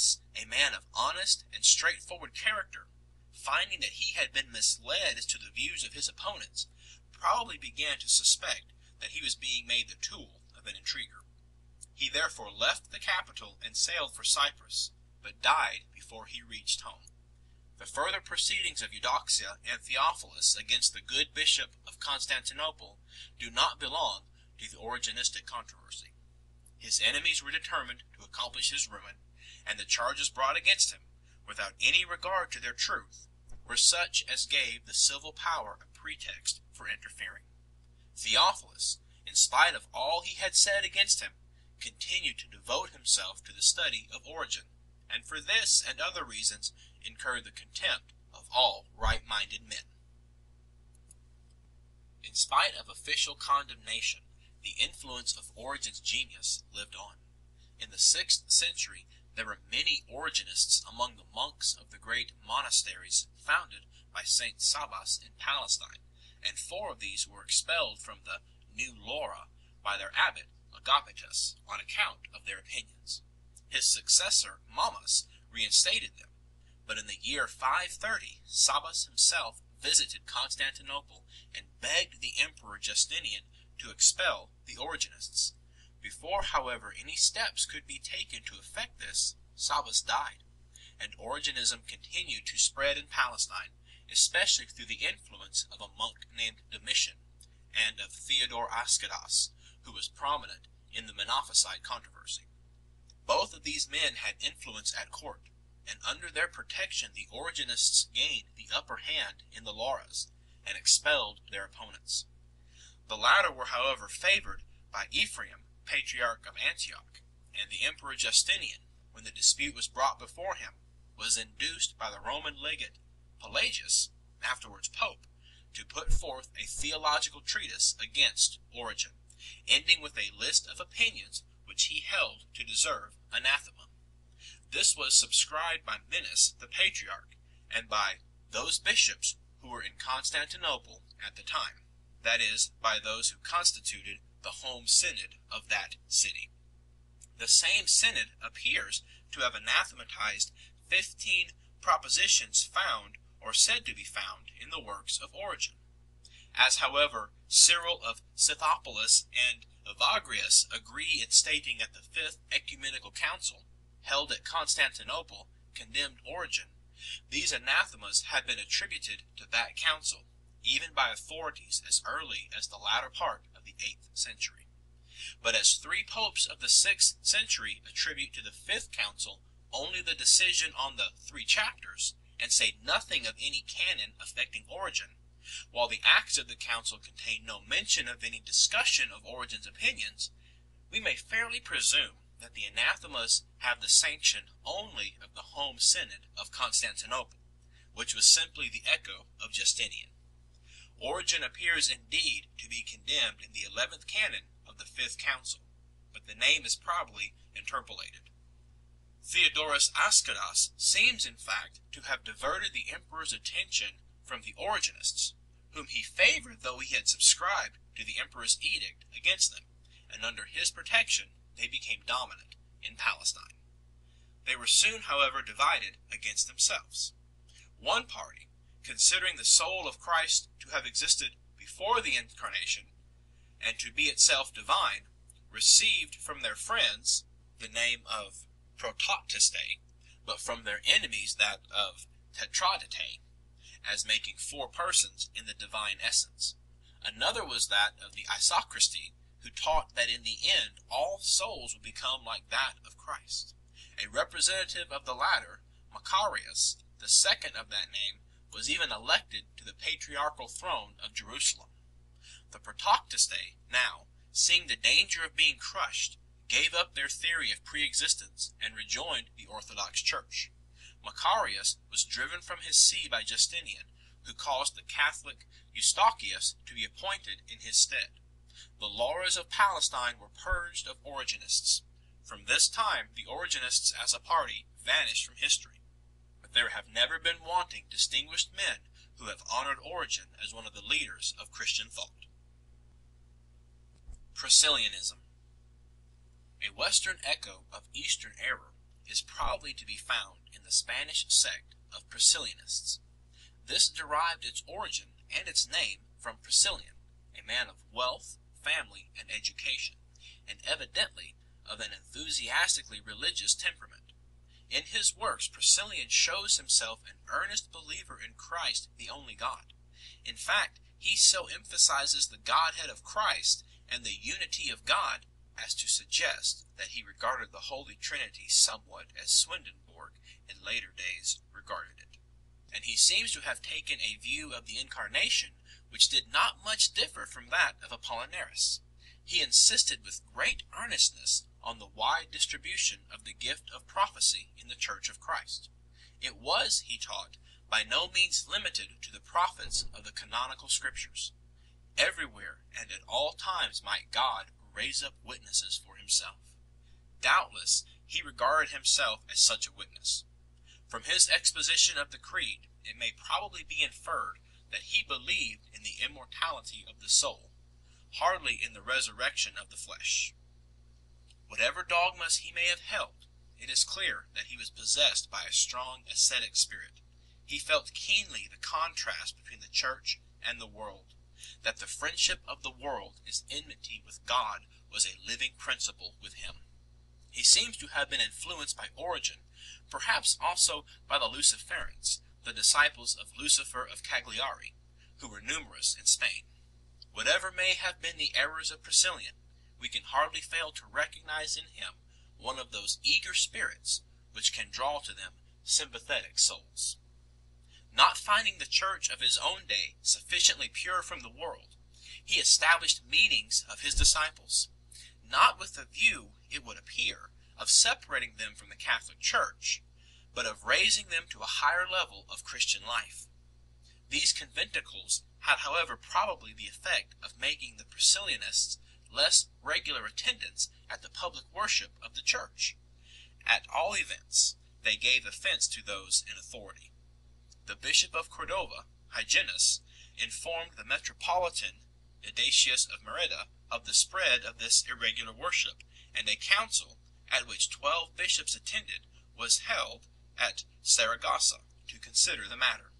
Origenus, a man of honest and straightforward character, finding that he had been misled as to the views of his opponents, probably began to suspect that he was being made the tool of an intriguer. He therefore left the capital and sailed for Cyprus, but died before he reached home. The further proceedings of Eudoxia and Theophilus against the good bishop of Constantinople do not belong to the Origenistic controversy. His enemies were determined to accomplish his ruin, and the charges brought against him, without any regard to their truth, were such as gave the civil power a pretext for interfering. Theophilus, in spite of all he had said against him, continued to devote himself to the study of Origen, and for this and other reasons incurred the contempt of all right-minded men. In spite of official condemnation, the influence of Origen's genius lived on. In the 6th century, there were many Origenists among the monks of the great monasteries founded by Saint Sabas in Palestine, and 4 of these were expelled from the New Laura by their abbot Agapetus on account of their opinions. His successor, Momus, reinstated them, but in the year 530, Sabas himself visited Constantinople and begged the Emperor Justinian to expel the Origenists. Before, however, any steps could be taken to effect this, Sabas died, and Origenism continued to spread in Palestine, especially through the influence of a monk named Domitian, and of Theodore Ascidas, who was prominent in the Monophysite controversy. Both of these men had influence at court, and under their protection the Origenists gained the upper hand in the Lauras, and expelled their opponents. The latter were, however, favored by Ephraim, Patriarch of Antioch, and the Emperor Justinian, when the dispute was brought before him, was induced by the Roman legate Pelagius, afterwards Pope, to put forth a theological treatise against Origen, ending with a list of opinions which he held to deserve anathema. This was subscribed by Menas the Patriarch, and by those bishops who were in Constantinople at the time, that is, by those who constituted the home synod of that city. The same synod appears to have anathematized 15 propositions found or said to be found in the works of Origen. As, however, Cyril of Scythopolis and Evagrius agree in stating that the 5th Ecumenical Council, held at Constantinople, condemned Origen, these anathemas had been attributed to that council, even by authorities as early as the latter part of the 8th century. But as 3 popes of the 6th century attribute to the 5th council only the decision on the 3 chapters, and say nothing of any canon affecting Origen, while the acts of the council contain no mention of any discussion of Origen's opinions, we may fairly presume that the anathemas have the sanction only of the home synod of Constantinople, which was simply the echo of Justinian. Origen appears indeed to be condemned in the 11th canon of the 5th council, but the name is probably interpolated. Theodorus Ascidas seems in fact to have diverted the emperor's attention from the Origenists, whom he favored though he had subscribed to the emperor's edict against them, and under his protection they became dominant in Palestine. They were soon, however, divided against themselves. One party, considering the soul of Christ to have existed before the Incarnation, and to be itself divine, received from their friends the name of Protoctiste, but from their enemies that of Tetradite, as making 4 persons in the divine essence. Another was that of the Isochristi, who taught that in the end all souls would become like that of Christ. A representative of the latter, Macarius, the second of that name, was even elected to the patriarchal throne of Jerusalem. The Protoctiste, now, seeing the danger of being crushed, gave up their theory of pre-existence and rejoined the Orthodox Church. Macarius was driven from his see by Justinian, who caused the Catholic Eustochius to be appointed in his stead. The Lauras of Palestine were purged of Origenists. From this time the Origenists as a party vanished from history, but there have never been wanting distinguished men who have honored Origen as one of the leaders of Christian thought. Priscillianism. A Western echo of Eastern error, is probably to be found in the Spanish sect of Priscillianists. This derived its origin and its name from Priscillian, a man of wealth, family, and education, and evidently of an enthusiastically religious temperament. In his works, Priscillian shows himself an earnest believer in Christ, the only God. In fact, he so emphasizes the Godhead of Christ and the unity of God as to suggest that he regarded the Holy Trinity somewhat as Swedenborg in later days regarded it. And he seems to have taken a view of the Incarnation which did not much differ from that of Apollinaris. He insisted with great earnestness on the wide distribution of the gift of prophecy in the Church of Christ. It was, he taught, by no means limited to the prophets of the canonical Scriptures. Everywhere and at all times might God raise up witnesses for himself. Doubtless he regarded himself as such a witness. From his exposition of the Creed, it may probably be inferred that he believed in the immortality of the soul, hardly in the resurrection of the flesh. Whatever dogmas he may have held, it is clear that he was possessed by a strong ascetic spirit. He felt keenly the contrast between the Church and the world. That the friendship of the world is enmity with God was a living principle with him. He seems to have been influenced by Origen, perhaps also by the Luciferans, the disciples of Lucifer of Cagliari, who were numerous in Spain. Whatever may have been the errors of Priscillian, we can hardly fail to recognize in him one of those eager spirits which can draw to them sympathetic souls. Not finding the church of his own day sufficiently pure from the world, he established meetings of his disciples, not with the view, it would appear, of separating them from the Catholic Church, but of raising them to a higher level of Christian life. These conventicles had, however, probably the effect of making the Priscillianists less regular attendants at the public worship of the Church. At all events, they gave offense to those in authority. The Bishop of Cordova, Hyginus, informed the Metropolitan Eudatius of Merida of the spread of this irregular worship, and a council, at which 12 bishops attended, was held at Saragossa to consider the matter.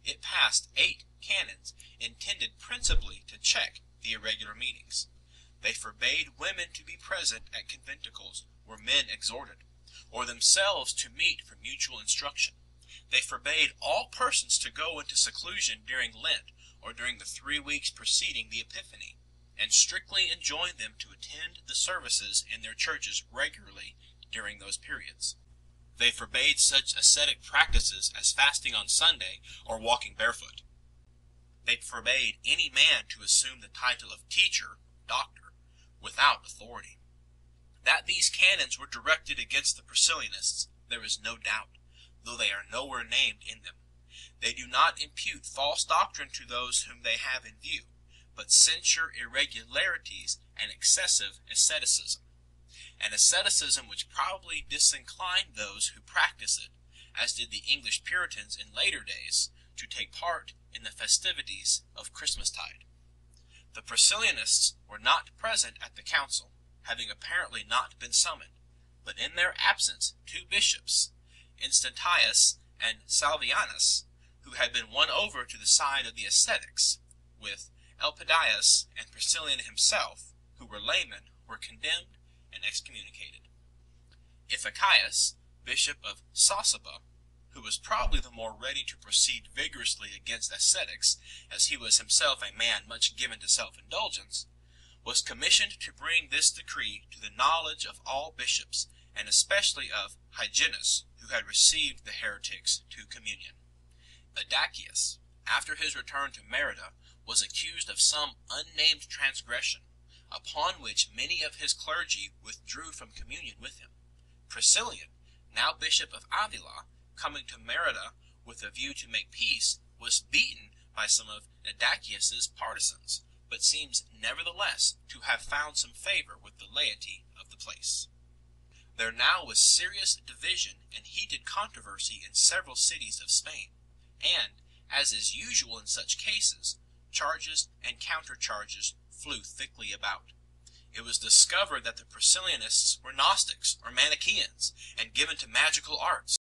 It passed 8 canons intended principally to check the irregular meetings. They forbade women to be present at conventicles where men exhorted, or themselves to meet for mutual instruction. They forbade all persons to go into seclusion during Lent or during the 3 weeks preceding the Epiphany, and strictly enjoined them to attend the services in their churches regularly during those periods. They forbade such ascetic practices as fasting on Sunday or walking barefoot. They forbade any man to assume the title of teacher, doctor, without authority. That these canons were directed against the Priscillianists, there is no doubt, though they are nowhere named in them. They do not impute false doctrine to those whom they have in view, but censure irregularities and excessive asceticism, an asceticism which probably disinclined those who practice it, as did the English Puritans in later days, to take part in the festivities of Christmastide. The Priscillianists were not present at the council, having apparently not been summoned, but in their absence 2 bishops, Instantius and Salvianus, who had been won over to the side of the ascetics, with Elpidius and Priscillian himself, who were laymen, were condemned and excommunicated. Iphachius, bishop of Sasaba, who was probably the more ready to proceed vigorously against ascetics, as he was himself a man much given to self-indulgence, was commissioned to bring this decree to the knowledge of all bishops, and especially of Hyginus, who had received the heretics to communion. Eudachius, after his return to Merida, was accused of some unnamed transgression, upon which many of his clergy withdrew from communion with him. Priscillian, now bishop of Avila, coming to Merida with a view to make peace, was beaten by some of Eudachius's partisans, but seems nevertheless to have found some favor with the laity of the place. There now was serious division and heated controversy in several cities of Spain, and, as is usual in such cases, charges and countercharges flew thickly about. it was discovered that the Priscillianists were Gnostics or Manichaeans, and given to magical arts.